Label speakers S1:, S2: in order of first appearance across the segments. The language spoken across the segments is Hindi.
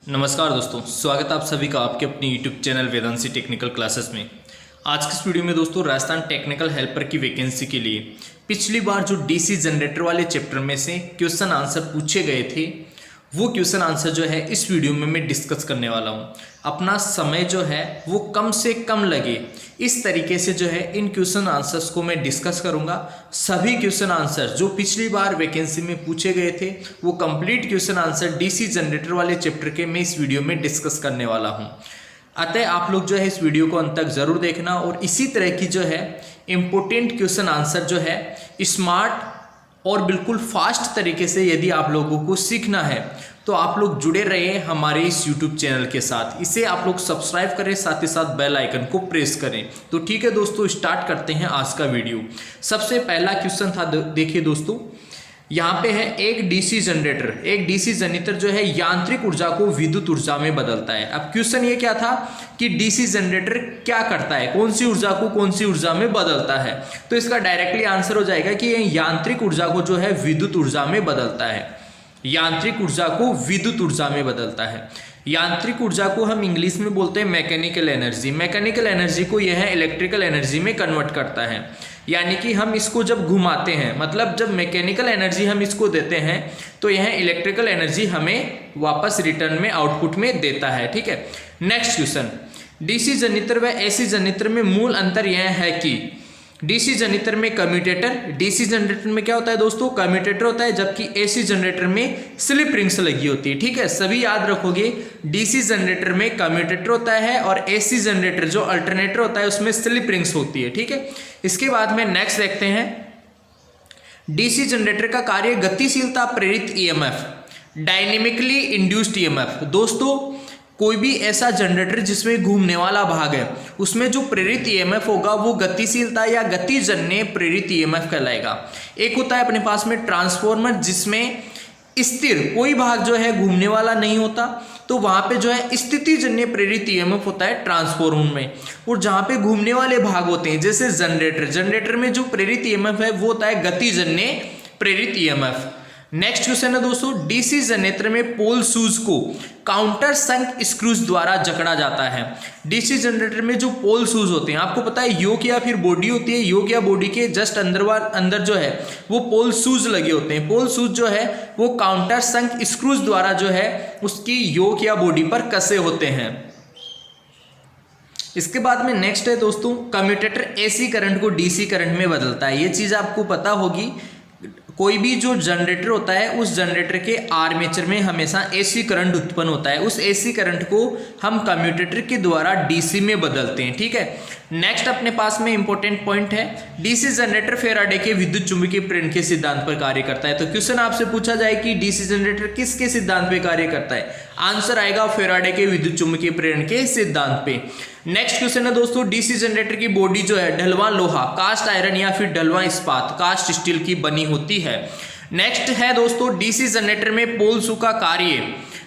S1: नमस्कार दोस्तों, स्वागत है आप सभी का आपके अपने YouTube चैनल वेदांसी टेक्निकल क्लासेस में। आज की इस वीडियो में दोस्तों राजस्थान टेक्निकल हेल्पर की वैकेंसी के लिए पिछली बार जो डीसी जनरेटर वाले चैप्टर में से क्वेश्चन आंसर पूछे गए थे वो क्वेश्चन आंसर जो है इस वीडियो में मैं डिस्कस करने वाला हूँ। अपना समय जो है वो कम से कम लगे इस तरीके से जो है इन क्वेश्चन आंसर्स को मैं डिस्कस करूँगा। सभी क्वेश्चन आंसर जो पिछली बार वैकेंसी में पूछे गए थे वो complete question answer DC generator वाले चैप्टर के मैं इस वीडियो में डिस्कस करने वाला हूँ। अतः आप लोग जो है इस वीडियो को अंत तक ज़रूर देखना और इसी तरह की जो है इम्पोर्टेंट क्वेश्चन आंसर जो है स्मार्ट और बिल्कुल फास्ट तरीके से यदि आप लोगों को सीखना है तो आप लोग जुड़े रहिए हमारे इस YouTube चैनल के साथ। इसे आप लोग सब्सक्राइब करें, साथ ही साथ बेल आइकन को प्रेस करें। तो ठीक है दोस्तों, स्टार्ट करते हैं आज का वीडियो। सबसे पहला क्वेश्चन था, देखिए दोस्तों यहाँ पे है एक डीसी जनरेटर, एक डीसी जनरेटर जो है यांत्रिक ऊर्जा को विद्युत ऊर्जा में बदलता है। अब क्वेश्चन ये क्या था कि डीसी जनरेटर क्या करता है, कौन सी ऊर्जा को कौन सी ऊर्जा में बदलता है। तो इसका डायरेक्टली आंसर हो जाएगा कि ये यांत्रिक ऊर्जा को जो है विद्युत ऊर्जा में बदलता है। यांत्रिक ऊर्जा को विद्युत ऊर्जा में बदलता है। यांत्रिक ऊर्जा को हम इंग्लिश में बोलते हैं मैकेनिकल एनर्जी। मैकेनिकल एनर्जी को यह इलेक्ट्रिकल एनर्जी में कन्वर्ट करता है। यानी कि हम इसको जब घुमाते हैं, मतलब जब मैकेनिकल एनर्जी हम इसको देते हैं तो यह इलेक्ट्रिकल एनर्जी हमें वापस रिटर्न में आउटपुट में देता है। ठीक है, नेक्स्ट क्वेश्चन, डीसी जनरेटर व एसी जनरेटर में मूल अंतर यह है कि डीसी जनरेटर में कम्यूटेटर, डीसी जनरेटर में क्या होता है दोस्तों, कम्यूटेटर होता है, जबकि एसी जनरेटर में स्लिप रिंग्स लगी होती है। ठीक है, सभी याद रखोगे, डीसी जनरेटर में कम्यूटेटर होता है और एसी जनरेटर जो अल्टरनेटर होता है उसमें स्लिप रिंग्स होती है। ठीक है, इसके बाद में नेक्स्ट देखते हैं, डीसी जनरेटर का कार्य गतिशीलता प्रेरित ईएमएफ, डायनेमिकली इंड्यूस्ड ईएमएफ। दोस्तों कोई भी ऐसा जनरेटर जिसमें घूमने वाला भाग है उसमें जो प्रेरित ईएमएफ होगा वो गतिशीलता या गतिजन्य प्रेरित ईएमएफ कहलाएगा। एक होता है अपने पास में ट्रांसफॉर्मर जिसमें स्थिर कोई भाग जो है घूमने वाला नहीं होता, तो वहां पे जो है स्थितिजन्य प्रेरित ईएमएफ होता है ट्रांसफॉर्मर में। और जहां पे घूमने वाले भाग होते हैं जैसे जनरेटर, जनरेटर में जो प्रेरित ईएमएफ है वो होता है गतिजन्य प्रेरित ईएमएफ। नेक्स्ट क्वेश्चन है दोस्तों, डीसी जनरेटर में पोल शूज को काउंटर संक स्क्रूज द्वारा जकड़ा जाता है। डीसी जनरेटर में जो पोल शूज होते हैं, आपको पता है योक या फिर बॉडी होती है, योक या बॉडी के जस्ट अंदर जो है वो पोल शूज लगे होते हैं। पोल शूज जो है वो काउंटर संक स्क्रूज द्वारा जो है उसकी योक या बॉडी पर कसे होते हैं। इसके बाद में नेक्स्ट है दोस्तों, कम्यूटेटर एसी करंट को डीसी करंट में बदलता है। ये चीज आपको पता होगी, कोई भी जो जनरेटर होता है उस जनरेटर के आर्मेचर में हमेशा एसी करंट उत्पन्न होता है। उस एसी करंट को हम कम्यूटेटर के द्वारा डीसी में बदलते हैं। ठीक है, नेक्स्ट अपने पास में इंपॉर्टेंट पॉइंट है, डीसी जनरेटर फेराडे के विद्युत चुंबकीय प्रेरण के सिद्धांत पर कार्य करता है। तो क्वेश्चन आपसे पूछा जाए कि डीसी जनरेटर किसके सिद्धांत पे कार्य करता है, आंसर आएगा फेराडे के विद्युत चुंबकीय प्रेरण के सिद्धांत पे। नेक्स्ट क्वेश्चन है दोस्तों, डीसी जनरेटर की बॉडी जो है ढलवां लोहा, कास्ट आयरन या फिर ढलवां इस्पात, कास्ट स्टील की बनी होती है। नेक्स्ट है दोस्तों, डीसी जनरेटर में पोल शू का कार्य,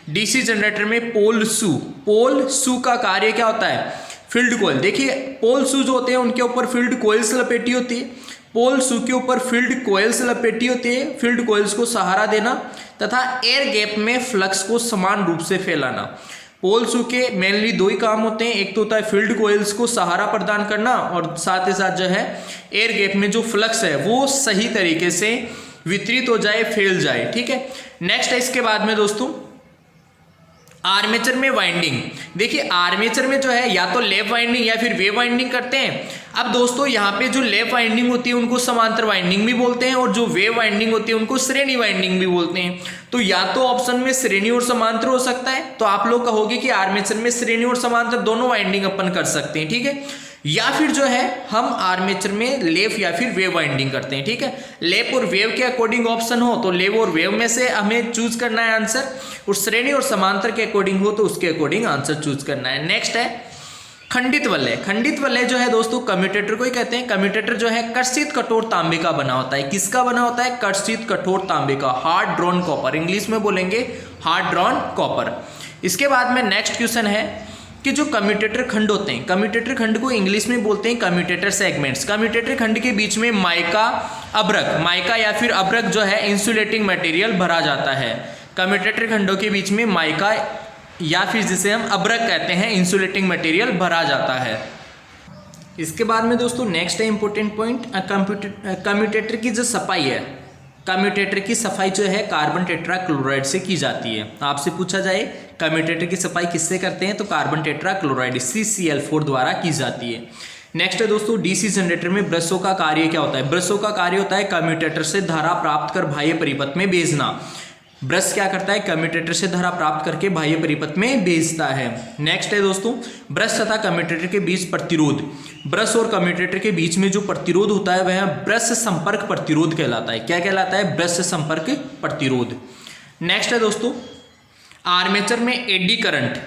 S1: डीसी जनरेटर में पोल शू का कार्य क्या होता है, फील्ड कोयल। देखिए पोल शू जो होते हैं उनके ऊपर फील्ड कोयल्स लपेटी होती है, पोल शू के ऊपर फील्ड कोयल्स लपेटी होती है। फील्ड कोयल्स को सहारा देना तथा एयर गैप में फ्लक्स को समान रूप से फैलाना। पोल शू के मेनली दो ही काम होते हैं, एक तो होता है फील्ड कोयल्स को सहारा प्रदान करना और साथ ही साथ जो है एयर गैप में जो फ्लक्स है वो सही तरीके से वितरित हो जाए, फैल जाए। ठीक है, नेक्स्ट है इसके बाद में दोस्तों आर्मेचर में वाइंडिंग। देखिए आर्मेचर में जो है या तो लैप वाइंडिंग या फिर वेव वाइंडिंग करते हैं। अब दोस्तों यहाँ पे जो लैप वाइंडिंग होती है उनको समांतर वाइंडिंग भी बोलते हैं और जो वेव वाइंडिंग होती है उनको श्रेणी वाइंडिंग भी बोलते हैं। तो या तो ऑप्शन में श्रेणी और समांतर हो सकता है, तो आप लोग कहोगे कि आर्मेचर में श्रेणी और समांतर दोनों वाइंडिंग अपन कर सकते हैं। ठीक है, या फिर जो है हम आर्मेचर में लेप या फिर वेव वाइंडिंग करते हैं। ठीक है, लेप और वेव के अकॉर्डिंग ऑप्शन हो तो लेप और वेव में से हमें चूज करना है आंसर, और श्रेणी और समांतर के अकॉर्डिंग हो तो उसके अकॉर्डिंग आंसर चूज करना है। नेक्स्ट है खंडित वलय। खंडित वलय जो है दोस्तों कम्यूटेटर को ही कहते हैं। कम्यूटेटर जो है कर्षित कठोर तांबे का बना होता है। किसका बना होता है, कर्षित कठोर तांबे का, हार्ड ड्रॉन कॉपर, इंग्लिश में बोलेंगे हार्ड ड्रॉन कॉपर। इसके बाद में नेक्स्ट क्वेश्चन है कि जो कम्यूटेटर खंड होते हैं, कम्यूटेटर खंड को इंग्लिश में बोलते हैं कम्यूटेटर सेगमेंट्स। कम्यूटेटर खंड के बीच में माइका या फिर अब्रक जो है इंसुलेटिंग मटेरियल भरा जाता है। कम्यूटेटर खंडों के बीच में माइका या फिर जिसे हम अब्रक कहते हैं, इंसुलेटिंग मटेरियल भरा जाता है। इसके बाद में दोस्तों नेक्स्ट है इंपॉर्टेंट पॉइंट, कम्यूटेटर की जो सफाई है, कम्यूटेटर की सफाई जो है कार्बन टेट्रा क्लोराइड से की जाती है। आपसे पूछा जाए कम्यूटेटर की सफाई किससे करते हैं, तो कार्बन टेट्रा क्लोराइड CCl4 द्वारा की जाती है। नेक्स्ट है दोस्तों डीसी जनरेटर में ब्रशों का कार्य क्या होता है। ब्रशों का कार्य होता है कम्यूटेटर से धारा प्राप्त कर बाह्य परिपथ में भेजना। ब्रश क्या करता है, कम्यूटेटर से धारा प्राप्त करके बाह्य परिपथ में भेजता है। नेक्स्ट है दोस्तों ब्रश तथा कम्यूटेटर के बीच प्रतिरोध। ब्रश और कम्यूटेटर के बीच में जो प्रतिरोध होता है वह ब्रश संपर्क प्रतिरोध कहलाता है। क्या कहलाता है, ब्रश संपर्क प्रतिरोध। नेक्स्ट है दोस्तों आर्मेचर में एडी करंट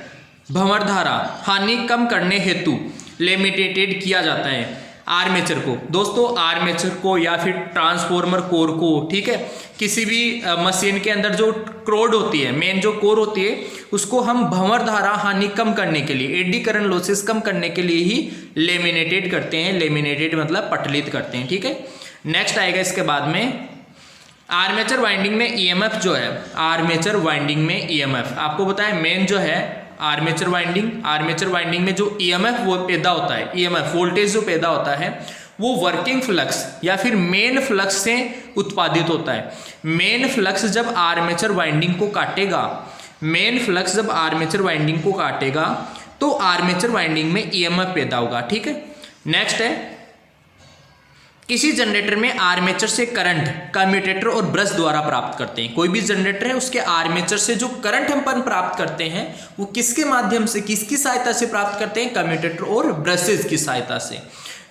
S1: भंवर धारा हानि कम करने हेतु लिमिटेड किया जाता है। आर्मेचर को दोस्तों, आर्मेचर को या फिर ट्रांसफॉर्मर कोर को, ठीक है, किसी भी मशीन के अंदर जो क्रोड होती है, मेन जो कोर होती है, उसको हम भंवर धारा हानि कम करने के लिए, एडी करंट लॉसेस कम करने के लिए ही लेमिनेटेड करते हैं। लेमिनेटेड मतलब पटलित करते हैं, ठीक है। नेक्स्ट आएगा इसके बाद में आर्मेचर वाइंडिंग में ईएमएफ जो है, आर्मेचर वाइंडिंग में ईएमएफ आपको पता है मेन जो है आर्मेचर वाइंडिंग में जो ईएमएफ वो पैदा होता है, ईएमएफ वोल्टेज जो पैदा होता है वो वर्किंग फ्लक्स या फिर मेन फ्लक्स से उत्पादित होता है। मेन फ्लक्स जब आर्मेचर वाइंडिंग को काटेगा, मेन फ्लक्स जब आर्मेचर वाइंडिंग को काटेगा तो आर्मेचर वाइंडिंग में ईएमएफ पैदा होगा, ठीक है। नेक्स्ट है किसी जनरेटर में आर्मेचर से करंट कम्यूटेटर और ब्रश द्वारा प्राप्त करते हैं। कोई भी जनरेटर है उसके आर्मेचर से जो करंट हम प्राप्त करते हैं वो किसके माध्यम से, किसकी सहायता से प्राप्त करते हैं, कम्यूटेटर और ब्रशेज की सहायता से।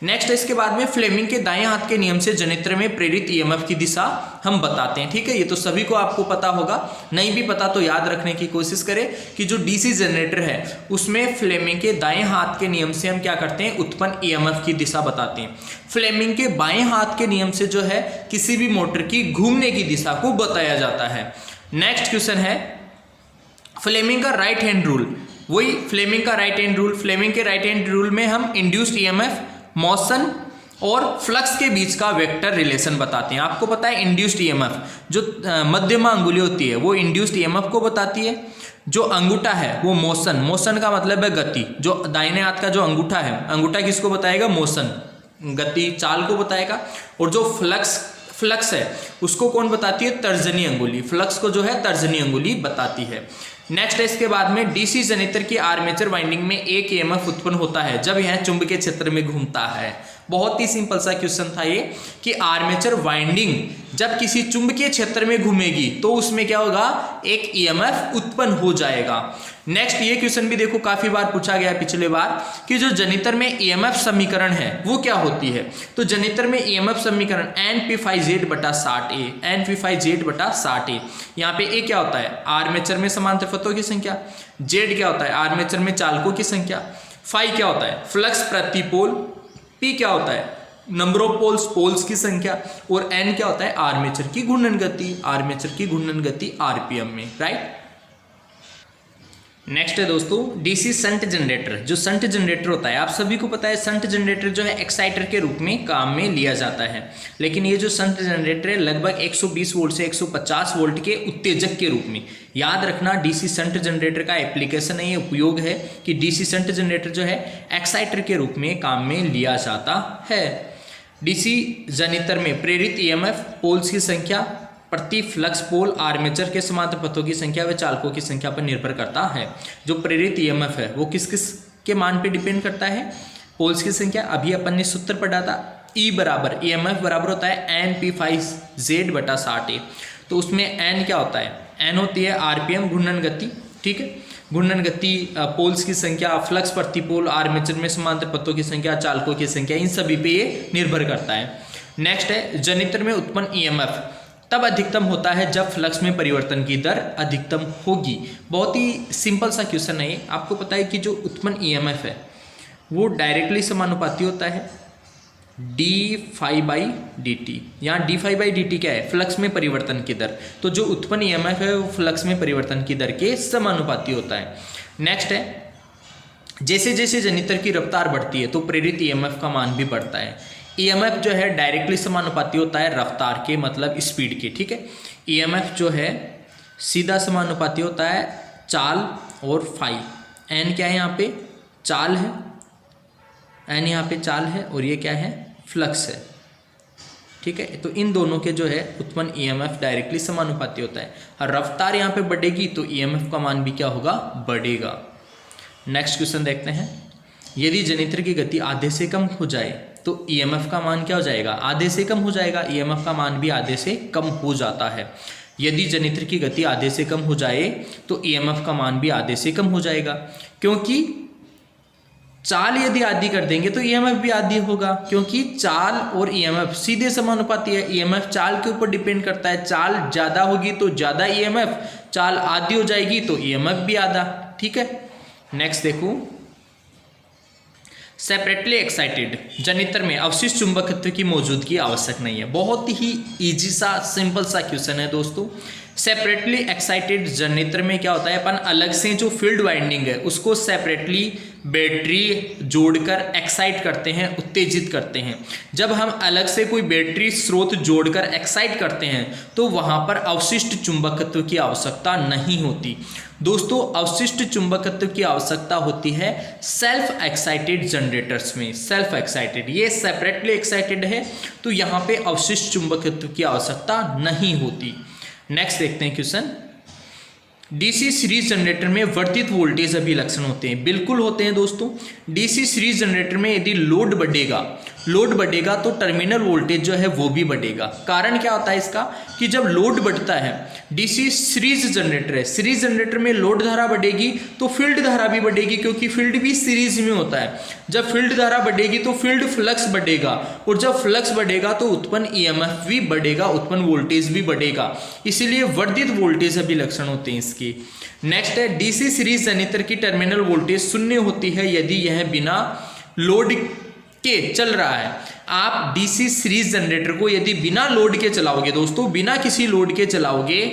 S1: नेक्स्ट इसके बाद में फ्लेमिंग के दाएं हाथ के नियम से जनरेटर में प्रेरित ईएमएफ की दिशा हम बताते हैं, ठीक है। ये तो सभी को आपको पता होगा, नहीं भी पता तो याद रखने की कोशिश करें कि जो डीसी जनरेटर है उसमें फ्लेमिंग के दाएं हाथ के नियम से हम क्या करते हैं, उत्पन्न ईएमएफ की दिशा बताते हैं। फ्लेमिंग के बाएं हाथ के नियम से जो है किसी भी मोटर की घूमने की दिशा को बताया जाता है। नेक्स्ट क्वेश्चन है फ्लेमिंग का राइट हैंड रूल। वही फ्लेमिंग का राइट हैंड रूल, फ्लेमिंग के राइट हैंड रूल में हम इंड्यूस्ड ईएमएफ, मोशन और फ्लक्स के बीच का वेक्टर रिलेशन बताते हैं। आपको पता है इंड्यूस्ड ईएमएफ जो मध्यमा अंगुली होती है वो इंड्यूस्ड ईएमएफ को बताती है। जो अंगूठा है वो मोशन का मतलब है गति। जो दाहिने हाथ का जो अंगूठा है, अंगूठा किसको बताएगा, मोशन, गति, चाल को बताएगा। और जो फ्लक्स है उसको कौन बताती है, तर्जनी अंगुली। फ्लक्स को जो है तर्जनी अंगुली बताती है। नेक्स्ट है इसके बाद में डीसी जनरेटर की आर्मेचर वाइंडिंग में एक ईएमएफ उत्पन्न होता है जब यह चुंबकीय क्षेत्र में घूमता है। बहुत ही सिंपल सा क्वेश्चन था ये कि आर्मेचर वाइंडिंग जब किसी चुंबकीय क्षेत्र में घूमेगी तो उसमें क्या होगा, एक ईएमएफ उत्पन्न हो जाएगा। नेक्स्ट ये क्वेश्चन भी देखो काफी बार पूछा गया पिछले बार कि जो जनरेटर में ईएमएफ समीकरण है वो क्या होती है। तो जनरेटर में ईएमएफ समीकरण NP5Z/60A, NP5Z/60A। यहाँ पे ए क्या होता है, आर्मेचर में समांतर पथों की संख्या, जेड क्या होता है, आर्मेचर में चालकों की संख्या, फाई क्या होता है, फ्लक्स प्रति पोल, पी क्या होता है, नंबर ऑफ पोल्स की संख्या, और एन क्या होता है, आर्मेचर की घूर्णन गति आरपीएम में, राइट। नेक्स्ट है दोस्तों डीसी शंट जनरेटर। जो शंट जनरेटर होता है आप सभी को पता है, शंट जनरेटर जो है एक्साइटर के रूप में काम में लिया जाता है। लेकिन ये जो शंट जनरेटर है लगभग 120 वोल्ट से 150 वोल्ट के उत्तेजक के रूप में, याद रखना डीसी शंट जनरेटर का एप्लीकेशन है, ये उपयोग है कि डीसी शंट जनरेटर जो है एक्साइटर के रूप में काम में लिया जाता है। डीसी जनरेटर में प्रेरित ईएमएफ, पोल्स की संख्या प्रति फ्लक्स पोल, आर्मेचर के समांतर पथों की संख्या व चालकों की संख्या पर निर्भर करता है। जो प्रेरित ईएमएफ है वो किस किस के मान पे डिपेंड करता है, पोल्स की संख्या, अभी अपन ने सूत्र पढ़ा था, ई बराबर ईएमएफ बराबर होता है NP5Z/60A। तो उसमें एन क्या होता है, एन होती है आरपीएम घूर्णन गति, ठीक है, घूर्णन गति, पोल्स की संख्या, फ्लक्स प्रति पोल, आर्मेचर में समांतर पथों की संख्या, चालकों की संख्या, इन सभी पे ये निर्भर करता है। नेक्स्ट है जनरेटर में उत्पन्न ईएमएफ तब अधिकतम होता है जब फ्लक्स में परिवर्तन की दर अधिकतम होगी। बहुत ही सिंपल सा क्वेश्चन है ये। आपको पता है कि जो उत्पन्न ईएमएफ है वो डायरेक्टली समानुपाती होता है d∅/dt। यहाँ d∅/dt क्या है, फ्लक्स में परिवर्तन की दर। तो जो उत्पन्न ईएमएफ है वो फ्लक्स में परिवर्तन की दर के समानुपाती होता है। नेक्स्ट है जैसे जैसे जनरेटर की रफ्तार बढ़ती है तो प्रेरित ईएमएफ का मान भी बढ़ता है। ईएमएफ जो है डायरेक्टली समानुपाती होता है रफ्तार के, मतलब स्पीड के, ठीक है। ईएमएफ जो है सीधा समानुपाती होता है चाल और फाई। एन क्या है यहाँ पे, चाल है, एन यहाँ पे चाल है और ये क्या है, फ्लक्स है। ठीक है, तो इन दोनों के जो है उत्पन्न ईएमएफ डायरेक्टली समानुपाती होता है। और रफ्तार यहाँ पे बढ़ेगी तो ईएमएफ का मान भी क्या होगा, बढ़ेगा। नेक्स्ट क्वेश्चन देखते हैं। यदि जनित्र की गति आधे से कम हो जाए तो ईएमएफ का मान क्या हो जाएगा, आधे से कम हो जाएगा। ईएमएफ का मान भी आधे से कम हो जाता है। यदि जनित्र की गति आधे से कम हो जाए तो ईएमएफ का मान भी आधे से कम हो जाएगा, क्योंकि चाल यदि आधी कर देंगे तो ईएमएफ भी आधी होगा, क्योंकि चाल और ईएमएफ सीधे समानुपाती है। ईएमएफ चाल के ऊपर डिपेंड करता है। चाल ज्यादा होगी तो ज्यादा ईएमएफ, चाल आधी हो जाएगी तो ईएमएफ भी आधा। ठीक है, नेक्स्ट देखो। सेपरेटली एक्साइटेड जनित्र में अवशिष्ट चुंबकत्व की मौजूदगी आवश्यक नहीं है। बहुत ही इजी सा सिंपल सा क्वेश्चन है दोस्तों। सेपरेटली एक्साइटेड जनित्र में क्या होता है, अपन अलग से जो फील्ड वाइंडिंग है उसको सेपरेटली बैटरी जोड़कर एक्साइट करते हैं, उत्तेजित करते हैं। जब हम अलग से कोई बैटरी स्रोत जोड़कर एक्साइट करते हैं तो वहां पर अवशिष्ट चुंबकत्व की आवश्यकता नहीं होती। दोस्तों, अवशिष्ट चुंबकत्व की आवश्यकता होती है सेल्फ एक्साइटेड जनरेटर्स में। सेल्फ एक्साइटेड, ये सेपरेटली एक्साइटेड है तो यहाँ पे अवशिष्ट चुंबकत्व की आवश्यकता नहीं होती। नेक्स्ट देखते हैं क्वेश्चन। डीसी सीरीज जनरेटर में वर्धित वोल्टेज अभिलक्षण होते हैं। बिल्कुल होते हैं दोस्तों। डीसी सीरीज जनरेटर में यदि लोड बढ़ेगा तो टर्मिनल वोल्टेज जो है वो भी बढ़ेगा। कारण क्या होता है इसका, कि जब लोड बढ़ता है, डीसी सीरीज जनरेटर है, सीरीज जनरेटर में लोड धारा बढ़ेगी तो फील्ड धारा भी बढ़ेगी, क्योंकि फील्ड भी सीरीज में होता है। जब फील्ड धारा बढ़ेगी तो फील्ड फ्लक्स बढ़ेगा, और जब फ्लक्स बढ़ेगा तो उत्पन्न ईएमएफ भी बढ़ेगा, उत्पन्न वोल्टेज भी बढ़ेगा। इसीलिए वर्धित वोल्टेज अभिलक्षण होते हैं इसके। नेक्स्ट है, डीसी सीरीज जनित्र की टर्मिनल वोल्टेज शून्य होती है यदि यह बिना लोड के चल रहा है। आप डीसी सीरीज जनरेटर को यदि बिना लोड के चलाओगे दोस्तों, बिना किसी लोड के चलाओगे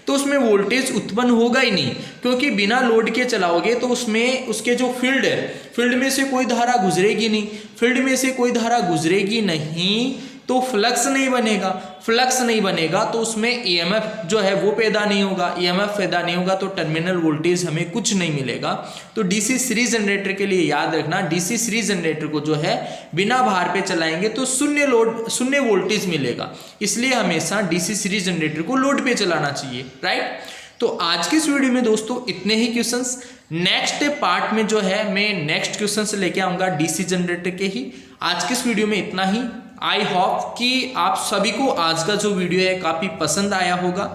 S1: तो उसमें वोल्टेज उत्पन्न होगा ही नहीं, क्योंकि बिना लोड के चलाओगे तो उसमें उसके जो फील्ड है, फील्ड में से कोई धारा गुजरेगी नहीं। फील्ड में से कोई धारा गुजरेगी नहीं तो फ्लक्स नहीं बनेगा। फ्लक्स नहीं बनेगा तो उसमें ईएमएफ जो है वो पैदा नहीं होगा। ईएमएफ पैदा नहीं होगा तो टर्मिनल वोल्टेज हमें कुछ नहीं मिलेगा। तो डीसी सीरीज जनरेटर के लिए याद रखना, डीसी सीरीज जनरेटर को जो है बिना भार पे चलाएंगे तो शून्य वोल्टेज मिलेगा। इसलिए हमेशा डीसी सीरीज जनरेटर को लोड पे चलाना चाहिए, राइट। तो आज के इस वीडियो में दोस्तों इतने ही क्वेश्चंस। नेक्स्ट पार्ट में जो है मैं नेक्स्ट क्वेश्चंस लेके आऊंगा डीसी जनरेटर के ही। आज के इस वीडियो में इतना ही। आई होप कि आप सभी को आज का जो वीडियो है काफ़ी पसंद आया होगा।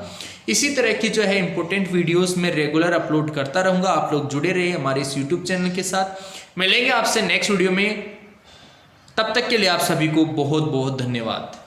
S1: इसी तरह की जो है इंपॉर्टेंट वीडियोस मैं रेगुलर अपलोड करता रहूँगा। आप लोग जुड़े रहिए हमारे इस यूट्यूब चैनल के साथ। मिलेंगे आपसे नेक्स्ट वीडियो में, तब तक के लिए आप सभी को बहुत बहुत धन्यवाद।